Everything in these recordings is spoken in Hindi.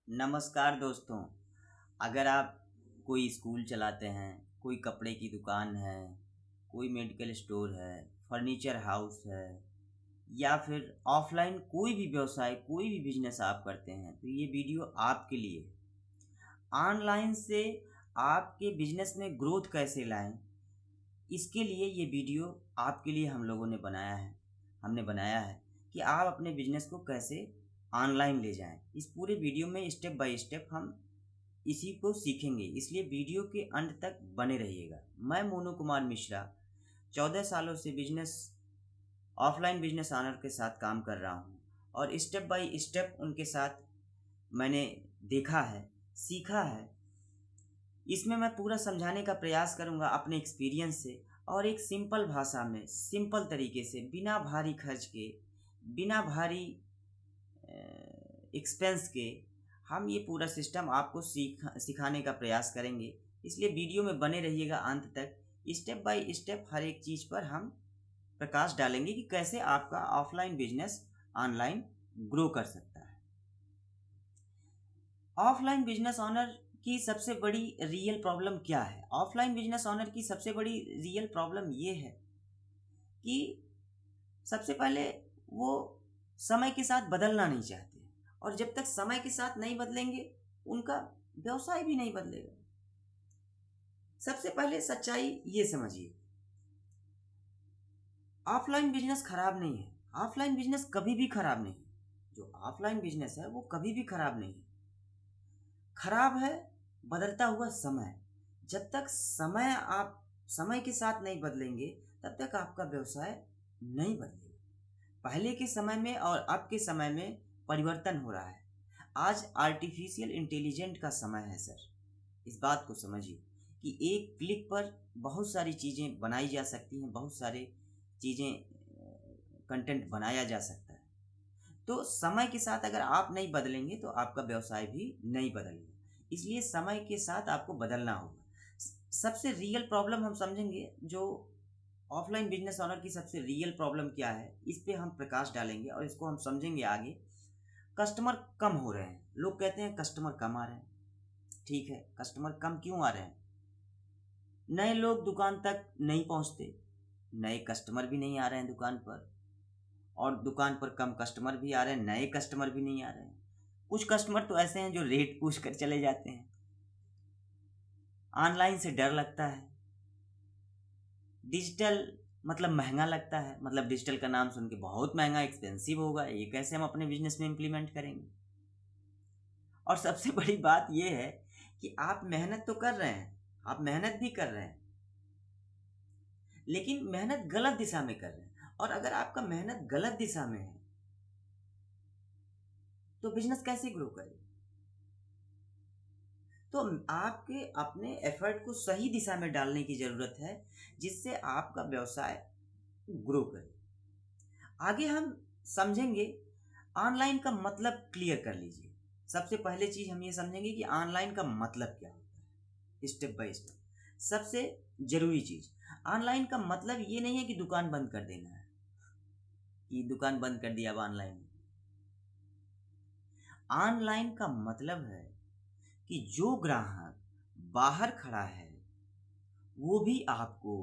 नमस्कार दोस्तों। अगर आप कोई स्कूल चलाते हैं, कोई कपड़े की दुकान है, कोई मेडिकल स्टोर है, फर्नीचर हाउस है या फिर ऑफलाइन कोई भी व्यवसाय, कोई भी बिजनेस आप करते हैं, तो ये वीडियो आपके लिए है। ऑनलाइन से आपके बिजनेस में ग्रोथ कैसे लाएं, इसके लिए ये वीडियो आपके लिए हम लोगों ने बनाया है। हमने बनाया है कि आप अपने बिजनेस को कैसे ऑनलाइन ले जाएं। इस पूरे वीडियो में स्टेप बाय स्टेप हम इसी को सीखेंगे, इसलिए वीडियो के अंत तक बने रहिएगा। मैं मोनू कुमार मिश्रा 14 सालों से बिजनेस ऑफलाइन बिजनेस ऑनर के साथ काम कर रहा हूँ और स्टेप बाय स्टेप उनके साथ मैंने देखा है, सीखा है। इसमें मैं पूरा समझाने का प्रयास करूंगा अपने एक्सपीरियंस से और एक सिंपल भाषा में, सिंपल तरीके से, बिना भारी खर्च के, बिना भारी एक्सपेंस के हम ये पूरा सिस्टम आपको सिखाने का प्रयास करेंगे। इसलिए वीडियो में बने रहिएगा अंत तक। स्टेप बाय स्टेप हर एक चीज़ पर हम प्रकाश डालेंगे कि कैसे आपका ऑफलाइन बिजनेस ऑनलाइन ग्रो कर सकता है। ऑफलाइन बिजनेस ऑनर की सबसे बड़ी रियल प्रॉब्लम क्या है? ऑफलाइन बिजनेस ऑनर की सबसे बड़ी रियल प्रॉब्लम ये है कि सबसे पहले वो समय के साथ बदलना नहीं चाहते और जब तक समय के साथ नहीं बदलेंगे उनका व्यवसाय भी नहीं बदलेगा। सबसे पहले सच्चाई ये समझिए, ऑफलाइन बिजनेस खराब नहीं है। ऑफलाइन बिजनेस कभी भी खराब नहीं है। जो ऑफलाइन बिजनेस है वो कभी भी खराब नहीं है। खराब है बदलता हुआ समय। जब तक आप समय के साथ नहीं बदलेंगे तब तक आपका व्यवसाय नहीं बदलेगा। पहले के समय में और अब के समय में परिवर्तन हो रहा है। आज आर्टिफिशियल इंटेलिजेंट का समय है सर। इस बात को समझिए कि एक क्लिक पर बहुत सारी चीज़ें बनाई जा सकती हैं, बहुत सारे चीज़ें कंटेंट बनाया जा सकता है। तो समय के साथ अगर आप नहीं बदलेंगे तो आपका व्यवसाय भी नहीं बदलेगा। इसलिए समय के साथ आपको बदलना होगा। सबसे रियल प्रॉब्लम हम समझेंगे, जो ऑफलाइन बिजनेस ओनर की सबसे रियल प्रॉब्लम क्या है, इस पे हम प्रकाश डालेंगे और इसको हम समझेंगे आगे। कस्टमर कम हो रहे हैं। लोग कहते हैं कस्टमर कम आ रहे हैं। ठीक है, कस्टमर कम क्यों आ रहे हैं? नए लोग दुकान तक नहीं पहुंचते, नए कस्टमर भी नहीं आ रहे हैं दुकान पर, और दुकान पर कम कस्टमर भी आ रहे हैं, नए कस्टमर भी नहीं आ रहे हैं। कुछ कस्टमर तो ऐसे हैं जो रेट पूछ कर चले जाते हैं। ऑनलाइन से डर लगता है। डिजिटल मतलब महंगा लगता है, मतलब डिजिटल का नाम सुन के बहुत महंगा, एक्सपेंसिव होगा, ये कैसे हम अपने बिजनेस में इम्प्लीमेंट करेंगे? और सबसे बड़ी बात यह है कि आप मेहनत तो कर रहे हैं, आप मेहनत भी कर रहे हैं, लेकिन मेहनत गलत दिशा में कर रहे हैं। और अगर आपका मेहनत गलत दिशा में है तो बिजनेस कैसे ग्रो करेगा? तो आपके अपने एफर्ट को सही दिशा में डालने की ज़रूरत है, जिससे आपका व्यवसाय ग्रो करे। आगे हम समझेंगे ऑनलाइन का मतलब। क्लियर कर लीजिए। सबसे पहले चीज़ हम ये समझेंगे कि ऑनलाइन का मतलब क्या होता है, स्टेप बाय स्टेप। सबसे ज़रूरी चीज़, ऑनलाइन का मतलब ये नहीं है कि दुकान बंद कर देना है, कि दुकान बंद कर दिया अब ऑनलाइन। ऑनलाइन का मतलब है कि जो ग्राहक बाहर खड़ा है वो भी आपको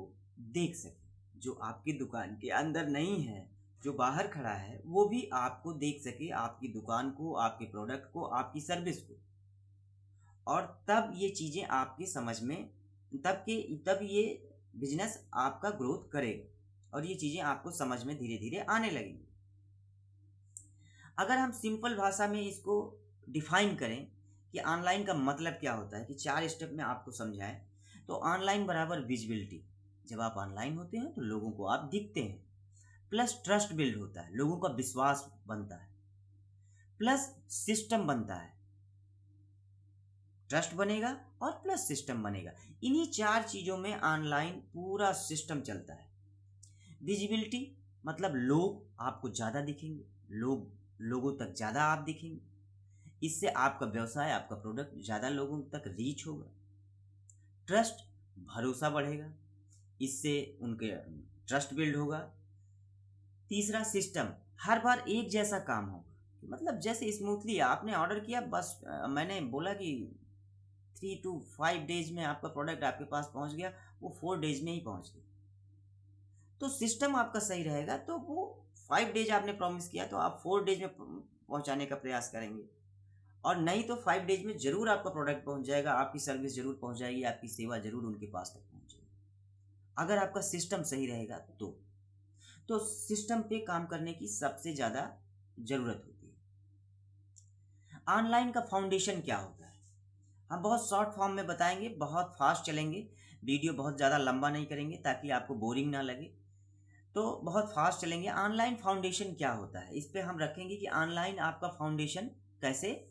देख सके। जो आपकी दुकान के अंदर नहीं है, जो बाहर खड़ा है वो भी आपको देख सके, आपकी दुकान को, आपके प्रोडक्ट को, आपकी सर्विस को। और तब ये चीज़ें आपकी समझ में, तब ये बिजनेस आपका ग्रोथ करेगा और ये चीज़ें आपको समझ में धीरे धीरे आने लगेंगी। अगर हम सिंपल भाषा में इसको डिफाइन करें कि ऑनलाइन का मतलब क्या होता है, कि 4 स्टेप में आपको समझाएं, तो ऑनलाइन बराबर विजिबिलिटी। जब आप ऑनलाइन होते हैं तो लोगों को आप दिखते हैं, प्लस ट्रस्ट बिल्ड होता है, लोगों का विश्वास बनता है, प्लस सिस्टम बनता है। ट्रस्ट बनेगा और प्लस सिस्टम बनेगा। इन्हीं 4 चीज़ों में ऑनलाइन पूरा सिस्टम चलता है। विजिबिलिटी मतलब लोग आपको ज़्यादा दिखेंगे, लोगों तक ज़्यादा आप दिखेंगे। इससे आपका व्यवसाय, आपका प्रोडक्ट ज़्यादा लोगों तक रीच होगा। ट्रस्ट, भरोसा बढ़ेगा, इससे उनके ट्रस्ट बिल्ड होगा। तीसरा सिस्टम, हर बार एक जैसा काम होगा, मतलब जैसे स्मूथली आपने ऑर्डर किया, बस मैंने बोला कि 3 to 5 डेज में आपका प्रोडक्ट आपके पास पहुंच गया, वो 4 डेज में ही पहुंच गया। तो सिस्टम आपका सही रहेगा तो वो 5 डेज आपने प्रॉमिस किया तो आप 4 डेज में पहुंचाने का प्रयास करेंगे, और नहीं तो 5 डेज में जरूर आपका प्रोडक्ट पहुंच जाएगा, आपकी सर्विस जरूर पहुंच जाएगी, आपकी सेवा जरूर उनके पास तक पहुंचेगी, अगर आपका सिस्टम सही रहेगा तो सिस्टम पे काम करने की सबसे ज़्यादा ज़रूरत होती है। ऑनलाइन का फाउंडेशन क्या होता है, हम बहुत शॉर्ट फॉर्म में बताएंगे, बहुत फास्ट चलेंगे, वीडियो बहुत ज़्यादा लंबा नहीं करेंगे ताकि आपको बोरिंग ना लगे, तो बहुत फास्ट चलेंगे। ऑनलाइन फाउंडेशन क्या होता है, इस पे हम रखेंगे कि ऑनलाइन आपका फाउंडेशन कैसे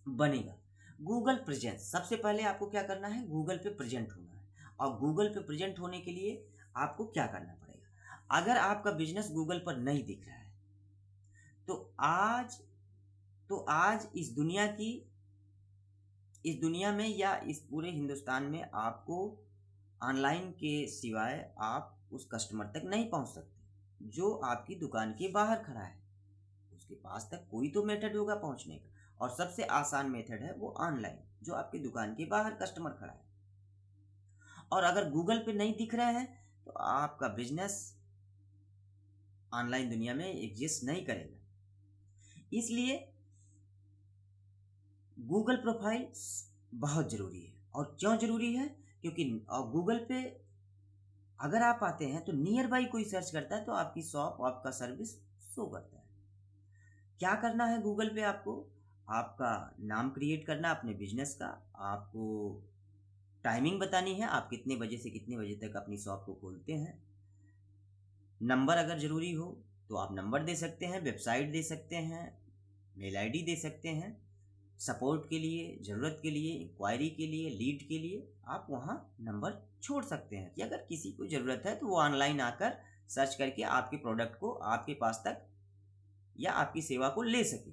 बनेगा। गूगल प्रेजेंस, सबसे पहले आपको क्या करना है, गूगल पे प्रेजेंट होना है, और गूगल पे प्रेजेंट होने के लिए आपको क्या करना पड़ेगा, अगर आपका बिजनेस गूगल पर नहीं दिख रहा है तो आज इस दुनिया में या इस पूरे हिंदुस्तान में आपको ऑनलाइन के सिवाय आप उस कस्टमर तक नहीं पहुंच सकते जो आपकी दुकान के बाहर खड़ा है, उसके पास तक कोई तो मेथड होगा पहुंचने का, और सबसे आसान मेथड है वो ऑनलाइन, जो आपकी दुकान के बाहर कस्टमर खड़ा है। और अगर गूगल पे नहीं दिख रहे हैं तो आपका बिजनेस ऑनलाइन दुनिया में एग्जिस्ट नहीं करेगा। इसलिए गूगल प्रोफाइल बहुत ज़रूरी है। और क्यों ज़रूरी है, क्योंकि गूगल पे अगर आप आते हैं तो नियर बाई कोई सर्च करता है तो आपकी शॉप, आपका सर्विस शो करता है। क्या करना है गूगल पे, आपको आपका नाम क्रिएट करना अपने बिजनेस का, आपको टाइमिंग बतानी है, आप कितने बजे से कितने बजे तक अपनी शॉप को खोलते हैं, नंबर अगर ज़रूरी हो तो आप नंबर दे सकते हैं, वेबसाइट दे सकते हैं, मेल आईडी दे सकते हैं, सपोर्ट के लिए, ज़रूरत के लिए, इंक्वायरी के लिए, लीड के लिए आप वहाँ नंबर छोड़ सकते हैं कि अगर किसी को ज़रूरत है तो वो ऑनलाइन आकर सर्च करके आपके प्रोडक्ट को आपके पास तक या आपकी सेवा को ले सके।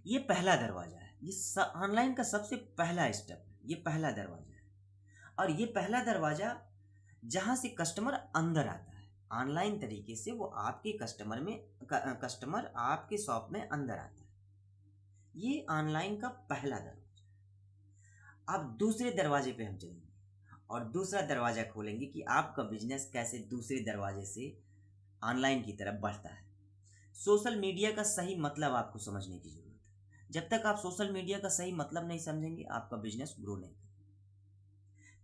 ये पहला दरवाज़ा है, ये ऑनलाइन का सबसे पहला स्टेप है, ये पहला दरवाज़ा है। और ये पहला दरवाज़ा जहाँ से कस्टमर अंदर आता है, ऑनलाइन तरीके से वो आपके कस्टमर आपके शॉप में अंदर आता है, ये ऑनलाइन का पहला दरवाज़ा। अब दूसरे दरवाजे पे हम चलेंगे और दूसरा दरवाज़ा खोलेंगे कि आपका बिजनेस कैसे दूसरे दरवाजे से ऑनलाइन की तरफ बढ़ता है। सोशल मीडिया का सही मतलब आपको समझने की ज़रूरत है। जब तक आप सोशल मीडिया का सही मतलब नहीं समझेंगे आपका बिजनेस ग्रो नहीं करेगा।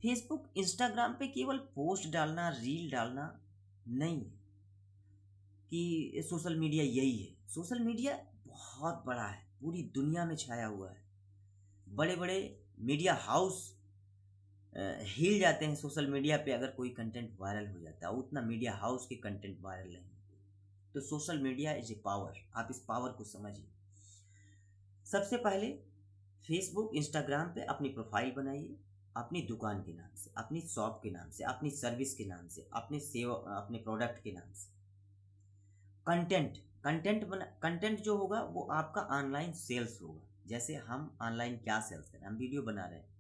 फेसबुक, इंस्टाग्राम पे केवल पोस्ट डालना, रील डालना नहीं है कि सोशल मीडिया यही है। सोशल मीडिया बहुत बड़ा है, पूरी दुनिया में छाया हुआ है। बड़े बड़े मीडिया हाउस हिल जाते हैं सोशल मीडिया पे अगर कोई कंटेंट वायरल हो जाता है, उतना मीडिया हाउस के कंटेंट वायरल नहीं होते। तो social media is a power, आप इस पावर को समझिए। सबसे पहले फेसबुक, इंस्टाग्राम पे अपनी प्रोफाइल बनाइए, अपनी दुकान के नाम से, अपनी शॉप के नाम से, अपनी सर्विस के नाम से, अपने प्रोडक्ट के नाम से। कंटेंट जो होगा वो आपका ऑनलाइन सेल्स होगा। जैसे हम ऑनलाइन क्या सेल्स करें, हम वीडियो बना रहे हैं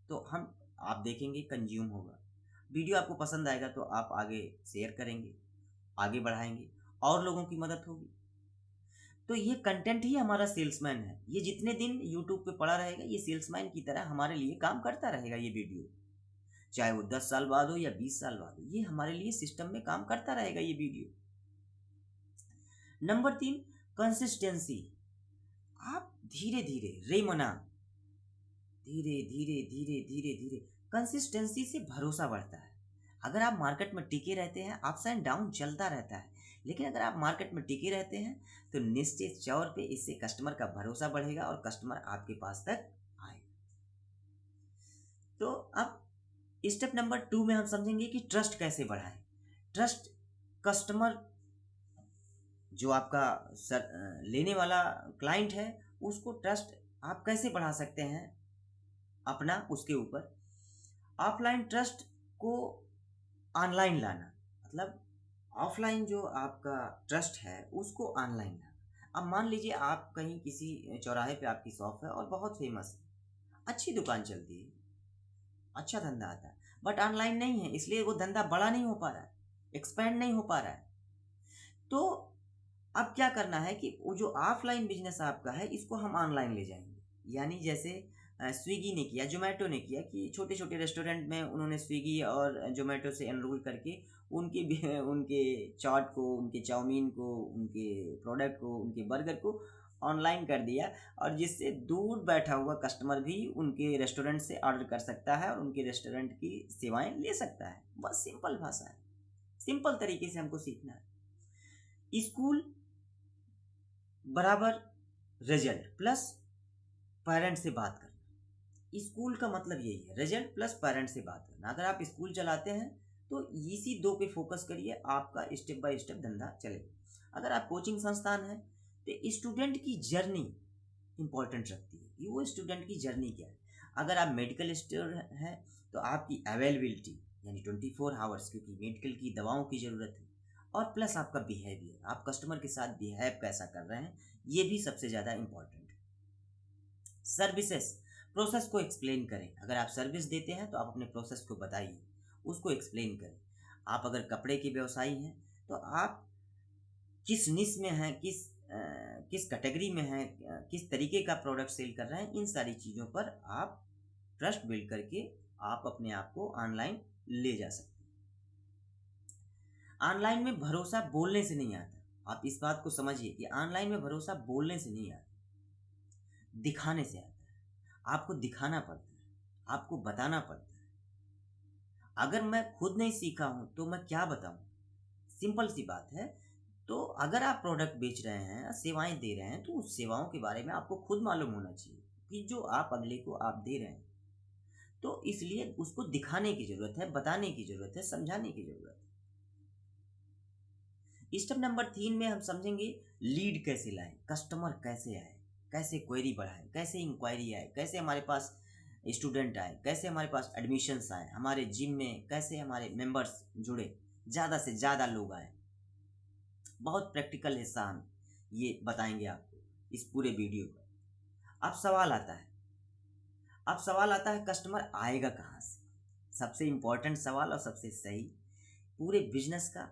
तो आप देखेंगे, कंज्यूम होगा, वीडियो आपको पसंद आएगा तो आप आगे शेयर करेंगे, आगे बढ़ाएंगे, और लोगों की मदद होगी। तो ये कंटेंट ही हमारा सेल्समैन है। ये जितने दिन यूट्यूब पे पड़ा रहेगा ये सेल्समैन की तरह हमारे लिए काम करता रहेगा। ये वीडियो चाहे वो 10 साल बाद हो या 20 साल बाद हो, ये हमारे लिए सिस्टम में काम करता रहेगा ये वीडियो। Number 3, consistency. आप धीरे धीरे रेमना, धीरे धीरे धीरे धीरे धीरे, कंसिस्टेंसी से भरोसा बढ़ता है। अगर आप मार्केट में टिके रहते हैं, अप्स एंड डाउन चलता रहता है, लेकिन अगर आप मार्केट में टिके रहते हैं तो निश्चित तौर पे इससे कस्टमर का भरोसा बढ़ेगा और कस्टमर आपके पास तक आएगा। तो अब स्टेप नंबर 2 में हम समझेंगे कि ट्रस्ट कैसे बढ़ाएं। ट्रस्ट, कस्टमर जो आपका लेने वाला क्लाइंट है उसको ट्रस्ट आप कैसे बढ़ा सकते हैं अपना, उसके ऊपर ऑफलाइन ट्रस्ट को ऑनलाइन लाना, मतलब ऑफलाइन जो आपका ट्रस्ट है उसको ऑनलाइन लाना। अब मान लीजिए आप कहीं किसी चौराहे पे आपकी शॉप है और बहुत फेमस है, अच्छी दुकान चलती है, अच्छा धंधा आता है, बट ऑनलाइन नहीं है, इसलिए वो धंधा बड़ा नहीं हो पा रहा है, एक्सपेंड नहीं हो पा रहा है। तो अब क्या करना है कि वो जो ऑफलाइन बिजनेस आपका है इसको हम ऑनलाइन ले जाएंगे। यानी जैसे स्विगी ने किया, जोमेटो ने किया कि छोटे छोटे रेस्टोरेंट में उन्होंने स्विगी और जोमेटो से एनरोल करके उनके उनके चाट को, उनके चाउमीन को, उनके प्रोडक्ट को, उनके बर्गर को ऑनलाइन कर दिया, और जिससे दूर बैठा हुआ कस्टमर भी उनके रेस्टोरेंट से ऑर्डर कर सकता है और उनके रेस्टोरेंट की सेवाएं ले सकता है। बस सिंपल भाषा है, सिंपल तरीके से हमको सीखना है। स्कूल बराबर रिजल्ट प्लस पेरेंट से बात करना। स्कूल का मतलब यही है, रिजल्ट प्लस पेरेंट से बात करना। अगर आप स्कूल चलाते हैं तो इसी दो पे फोकस करिए, आपका स्टेप बाय स्टेप धंधा चलेगा। अगर आप कोचिंग संस्थान है तो स्टूडेंट की जर्नी इंपॉर्टेंट रखती है कि वो स्टूडेंट की जर्नी क्या है। अगर आप मेडिकल स्टोर है तो आपकी अवेलेबिलिटी यानी 24 आवर्स, क्योंकि मेडिकल की दवाओं की ज़रूरत है, और प्लस आपका बिहेवियर, आप कस्टमर के साथ बिहेव कैसा कर रहे हैं, ये भी सबसे ज़्यादा इम्पॉर्टेंट है। सर्विसेज, प्रोसेस को एक्सप्लेन करें। अगर आप सर्विस देते हैं तो आप अपने प्रोसेस को बताइए, उसको एक्सप्लेन करें। आप अगर कपड़े के व्यवसायी हैं तो आप किस निश में हैं, किस कैटेगरी में हैं, किस तरीके का प्रोडक्ट सेल कर रहे हैं, इन सारी चीज़ों पर आप ट्रस्ट बिल्ड करके आप अपने आप को ऑनलाइन ले जा सकते हैं। ऑनलाइन में भरोसा बोलने से नहीं आता। आप इस बात को समझिए कि ऑनलाइन में भरोसा बोलने से नहीं आता, दिखाने से आता है। आपको दिखाना पड़ता है, आपको बताना पड़ता है। अगर मैं खुद नहीं सीखा हूं तो मैं क्या बताऊं, सिंपल सी बात है। तो अगर आप प्रोडक्ट बेच रहे हैं, सेवाएं दे रहे हैं, तो उस सेवाओं के बारे में आपको खुद मालूम होना चाहिए कि जो आप अगले को आप दे रहे हैं। तो इसलिए उसको दिखाने की ज़रूरत है, बताने की ज़रूरत है, समझाने की ज़रूरत है। स्टेप नंबर 3 में हम समझेंगे लीड कैसे लाएं, कस्टमर कैसे आए, कैसे क्वेरी बढ़ाएं, कैसे इंक्वायरी आए, कैसे हमारे पास स्टूडेंट आए, कैसे हमारे पास एडमिशन्स आए, हमारे जिम में कैसे हमारे मेंबर्स जुड़े, ज़्यादा से ज़्यादा लोग आए। बहुत प्रैक्टिकल हिस्सा हम ये बताएंगे आपको इस पूरे वीडियो पर। अब सवाल आता है कस्टमर आएगा कहाँ से। सबसे इम्पोर्टेंट सवाल और सबसे सही पूरे बिजनेस का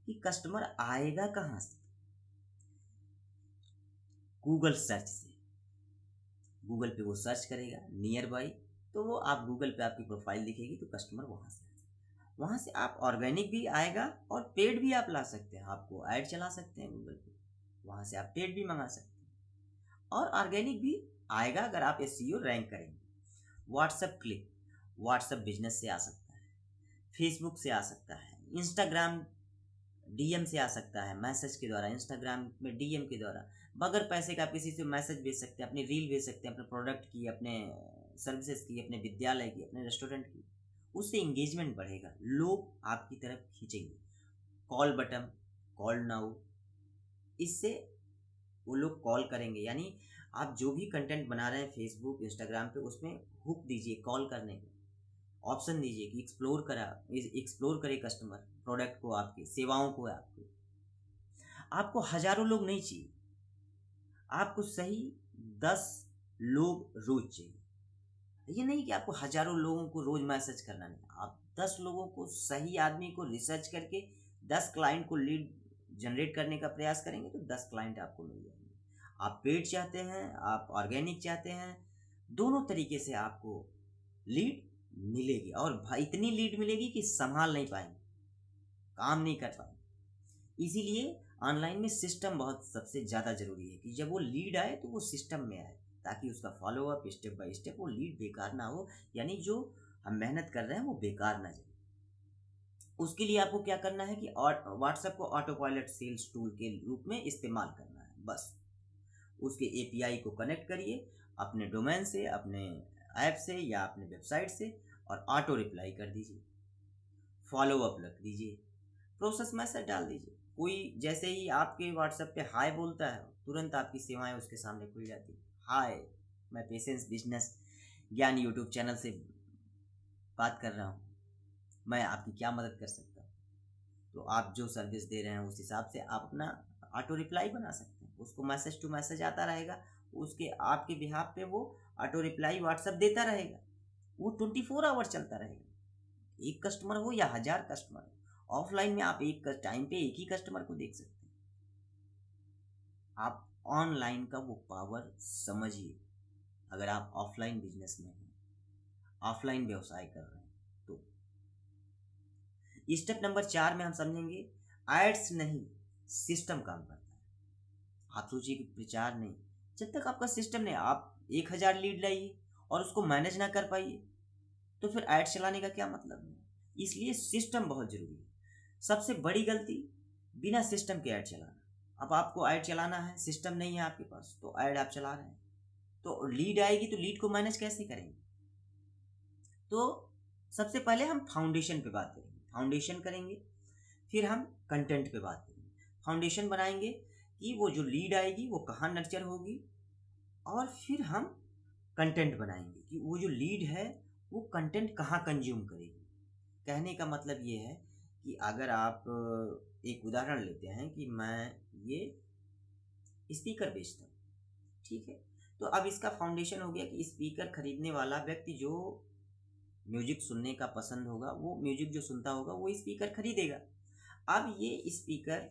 कि कस्टमर आएगा कहाँ से। गूगल सर्च से, गूगल पे वो सर्च करेगा नियर बाई, तो वो आप गूगल पे आपकी प्रोफाइल दिखेगी तो कस्टमर वहाँ से आप ऑर्गेनिक भी आएगा और पेड भी आप ला सकते हैं। आपको ऐड चला सकते हैं गूगल पे, वहाँ से आप पेड भी मंगा सकते हैं, और ऑर्गेनिक भी आएगा अगर आप एसईओ रैंक करेंगे। व्हाट्सएप क्लिक, व्हाट्सएप बिजनेस से आ सकता है, फेसबुक से आ सकता है, इंस्टाग्राम डीएम से आ सकता है, मैसेज के द्वारा, इंस्टाग्राम में डीएम के द्वारा। बगैर पैसे का आप किसी से मैसेज भेज सकते हैं, अपनी रील भेज सकते हैं, अपने प्रोडक्ट की, अपने सर्विसेज की, अपने विद्यालय की, अपने रेस्टोरेंट की। उससे इंगेजमेंट बढ़ेगा, लोग आपकी तरफ खींचेंगे। कॉल बटन, कॉल नाउ, इससे वो लोग कॉल करेंगे। यानी आप जो भी कंटेंट बना रहे हैं फेसबुक इंस्टाग्राम पे, उसमें हुक दीजिए, कॉल करने का ऑप्शन दीजिए कि एक्सप्लोर करे कस्टमर प्रोडक्ट को, आपकी सेवाओं को। आपको हजारों लोग नहीं चाहिए, आपको सही 10 लोग रोज चाहिए। ये नहीं कि आपको हजारों लोगों को रोज मैसेज करना, नहीं, आप 10 लोगों को, सही आदमी को रिसर्च करके 10 क्लाइंट को लीड जनरेट करने का प्रयास करेंगे तो 10 क्लाइंट आपको मिल जाएंगे। आप पेड चाहते हैं, आप ऑर्गेनिक चाहते हैं, दोनों तरीके से आपको लीड मिलेगी, और भाई इतनी लीड मिलेगी कि संभाल नहीं पाएंगे, काम नहीं कर पाएंगे। इसीलिए ऑनलाइन में सिस्टम बहुत सबसे ज़्यादा ज़रूरी है कि जब वो लीड आए तो वो सिस्टम में आए, ताकि उसका फॉलोअप स्टेप बाय स्टेप वो लीड बेकार ना हो, यानी जो हम मेहनत कर रहे हैं वो बेकार ना जाए। उसके लिए आपको क्या करना है कि व्हाट्सएप को ऑटो पायलट सेल्स टूल के रूप में इस्तेमाल करना है। बस उसके एपीआई को कनेक्ट करिए अपने डोमेन से, अपने ऐप से या अपने वेबसाइट से, और ऑटो रिप्लाई कर दीजिए, फॉलोअप रख दीजिए, प्रोसेस मैसेज डाल दीजिए। कोई जैसे ही आपके व्हाट्सएप पे हाय बोलता है, तुरंत आपकी सेवाएं उसके सामने खुल जाती है। हाय, मैं पेशेंस बिजनेस ज्ञान यूट्यूब चैनल से बात कर रहा हूँ, मैं आपकी क्या मदद कर सकता हूँ। तो आप जो सर्विस दे रहे हैं उस हिसाब से आप अपना ऑटो रिप्लाई बना सकते हैं, उसको मैसेज टू मैसेज आता रहेगा, उसके आपके बिहाफ पे वो ऑटो रिप्लाई व्हाट्सएप देता रहेगा, वो 24 आवर चलता रहेगा। एक कस्टमर हो या 1000 कस्टमर हो, ऑफलाइन में आप एक टाइम पे एक ही कस्टमर को देख सकते हैं। आप ऑनलाइन का वो पावर समझिए। अगर आप ऑफलाइन बिजनेस में हैं, ऑफलाइन व्यवसाय कर रहे हैं, तो स्टेप नंबर 4 में हम समझेंगे एड्स नहीं, सिस्टम काम करता है। आप सोचिए कि प्रचार नहीं, जब तक आपका सिस्टम नहीं, आप 1,000 लीड लाइए और उसको मैनेज ना कर पाइए तो फिर ऐड चलाने का क्या मतलब है। इसलिए सिस्टम बहुत जरूरी है। सबसे बड़ी गलती बिना सिस्टम के ऐड चलाना। अब आपको ऐड चलाना है, सिस्टम नहीं है आपके पास, तो ऐड आप चला रहे हैं, तो लीड आएगी तो लीड को मैनेज कैसे करेंगे। तो सबसे पहले हम फाउंडेशन पे बात करेंगे, फाउंडेशन करेंगे, फिर हम कंटेंट पे बात करेंगे। फाउंडेशन बनाएंगे कि वो जो लीड आएगी वो कहाँ नर्चर होगी, और फिर हम कंटेंट बनाएंगे कि वो जो लीड है वो कंटेंट कहाँ कंज्यूम करेगी। कहने का मतलब ये है कि अगर आप एक उदाहरण लेते हैं कि मैं ये स्पीकर बेचता हूँ, ठीक है, तो अब इसका फाउंडेशन हो गया कि स्पीकर खरीदने वाला व्यक्ति जो म्यूजिक सुनने का पसंद होगा, वो म्यूजिक जो सुनता होगा वो स्पीकर खरीदेगा। अब ये स्पीकर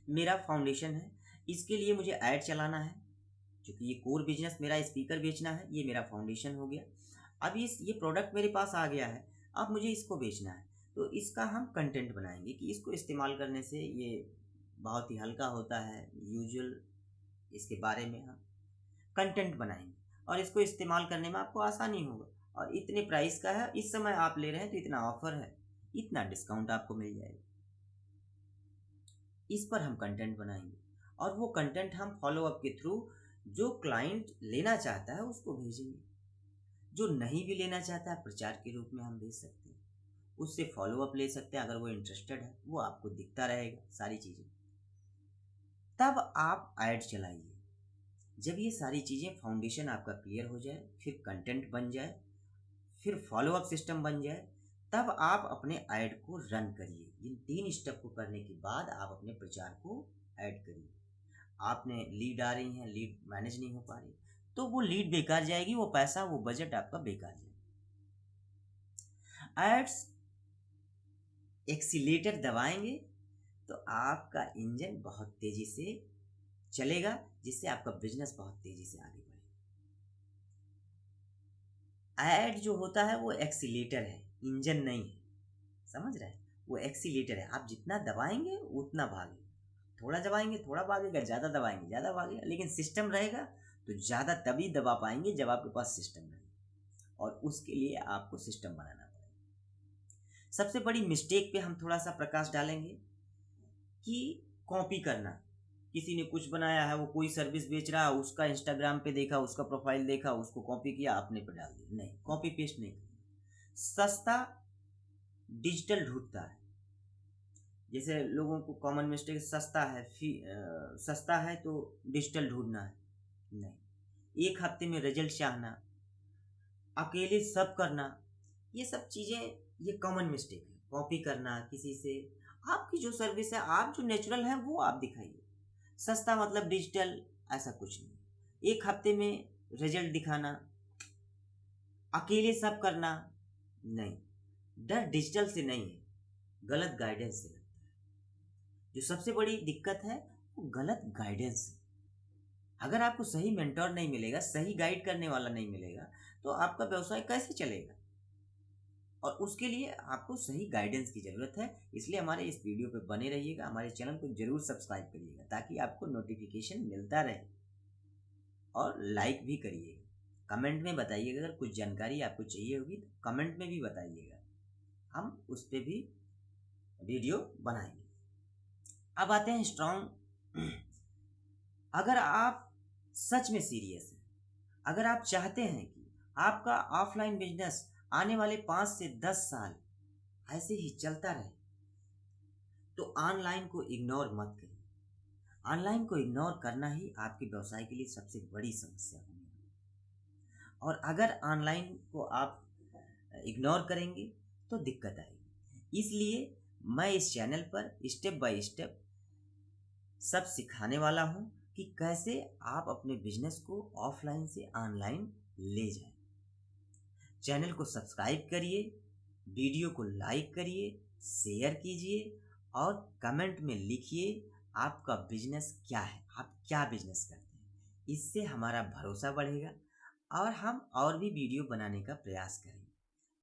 मेरा फाउंडेशन है, इसके लिए मुझे ऐड चलाना है, क्योंकि ये कोर बिजनेस मेरा स्पीकर बेचना है, ये मेरा फाउंडेशन हो गया। अब ये प्रोडक्ट मेरे पास आ गया है, अब मुझे इसको बेचना है, तो इसका हम कंटेंट बनाएंगे कि इसको इस्तेमाल करने से ये बहुत ही हल्का होता है, यूजुअल इसके बारे में हम कंटेंट बनाएंगे और इसको इस्तेमाल करने में आपको आसानी होगा, और इतने प्राइस का है, इस समय आप ले रहे हैं तो इतना ऑफर है, इतना डिस्काउंट आपको मिल जाएगा। इस पर हम कंटेंट बनाएंगे और वो कंटेंट हम फॉलोअप के थ्रू जो क्लाइंट लेना चाहता है उसको भेजेंगे, जो नहीं भी लेना चाहता है प्रचार के रूप में हम भेज सकते हैं, उससे फॉलोअप ले सकते हैं। अगर वो इंटरेस्टेड है वो आपको दिखता रहेगा सारी चीज़ें, तब आप ऐड चलाइए। जब ये सारी चीज़ें फाउंडेशन आपका क्लियर हो जाए, फिर कंटेंट बन जाए, फिर फॉलोअप सिस्टम बन जाए, तब आप अपने ऐड को रन करिए। इन 3 स्टेप को करने के बाद आप अपने प्रचार को ऐड करिए। आपने लीड आ रही हैं, लीड मैनेज नहीं हो पा रही, तो वो लीड बेकार जाएगी, वो पैसा, वो बजट आपका बेकार जाएगा। एड्स एक्सीलेटर दबाएंगे तो आपका इंजन बहुत तेजी से चलेगा, जिससे आपका बिजनेस बहुत तेजी से आगे बढ़ेगा। ऐड जो होता है वो एक्सीलेटर है, इंजन नहीं है, समझ रहे हैं। वो एक्सीलेटर है, आप जितना दबाएंगे उतना भागेगा, थोड़ा दबाएंगे थोड़ा भागेगा, ज़्यादा दबाएंगे ज़्यादा भागेगा, लेकिन सिस्टम रहेगा तो ज़्यादा तभी दबा पाएंगे जब आपके पास सिस्टम रहेगा, और उसके लिए आपको सिस्टम बनाना पड़ेगा। सबसे बड़ी मिस्टेक पे हम थोड़ा सा प्रकाश डालेंगे कि कॉपी करना। किसी ने कुछ बनाया है, वो कोई सर्विस बेच रहा है, उसका इंस्टाग्राम पे देखा, उसका प्रोफाइल देखा, उसको कॉपी किया, अपने पे डाल दिया। नहीं, कॉपी पेस्ट नहीं करना। सस्ता डिजिटल ढूंढता है, जैसे लोगों को कॉमन मिस्टेक सस्ता है, सस्ता है तो डिजिटल ढूंढना है, नहीं। एक हफ्ते में रिजल्ट चाहना, अकेले सब करना, ये सब चीज़ें, ये कॉमन मिस्टेक है। कॉपी करना किसी से, आपकी जो सर्विस है, आप जो नेचुरल है वो आप दिखाइए। सस्ता मतलब डिजिटल, ऐसा कुछ नहीं। एक हफ्ते में रिजल्ट दिखाना, अकेले सब करना, नहीं। डर डिजिटल से नहीं है, गलत गाइडेंस से लगता है। जो सबसे बड़ी दिक्कत है वो गलत गाइडेंस है। अगर आपको सही मेंटोर नहीं मिलेगा, सही गाइड करने वाला नहीं मिलेगा, तो आपका व्यवसाय कैसे चलेगा। और उसके लिए आपको सही गाइडेंस की ज़रूरत है। इसलिए हमारे इस वीडियो पे बने रहिएगा, हमारे चैनल को जरूर सब्सक्राइब करिएगा ताकि आपको नोटिफिकेशन मिलता रहे, और लाइक भी करिएगा। कमेंट में बताइएगा, अगर कुछ जानकारी आपको चाहिए होगी तो कमेंट में भी बताइएगा, हम उस पर भी वीडियो बनाएंगे। अब आते हैं स्ट्रॉन्ग। अगर आप सच में सीरियस हैं, अगर आप चाहते हैं कि आपका ऑफलाइन बिजनेस आने वाले 5 से 10 साल ऐसे ही चलता रहे, तो ऑनलाइन को इग्नोर मत करिए। ऑनलाइन को इग्नोर करना ही आपके व्यवसाय के लिए सबसे बड़ी समस्या होगी। और अगर ऑनलाइन को आप इग्नोर करेंगे तो दिक्कत आएगी। इसलिए मैं इस चैनल पर स्टेप बाय स्टेप सब सिखाने वाला हूँ कि कैसे आप अपने बिजनेस को ऑफलाइन से ऑनलाइन ले जाएं। चैनल को सब्सक्राइब करिए, वीडियो को लाइक करिए, शेयर कीजिए और कमेंट में लिखिए आपका बिजनेस क्या है, आप क्या बिजनेस करते हैं। इससे हमारा भरोसा बढ़ेगा और हम और भी वीडियो बनाने का प्रयास करेंगे।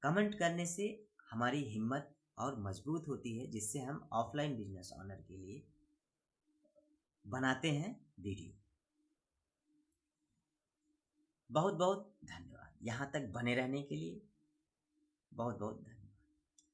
कमेंट करने से हमारी हिम्मत और मजबूत होती है, जिससे हम ऑफलाइन बिजनेस ऑनर के लिए बनाते हैं वीडियो। बहुत बहुत धन्यवाद यहाँ तक बने रहने के लिए। बहुत बहुत धन्यवाद।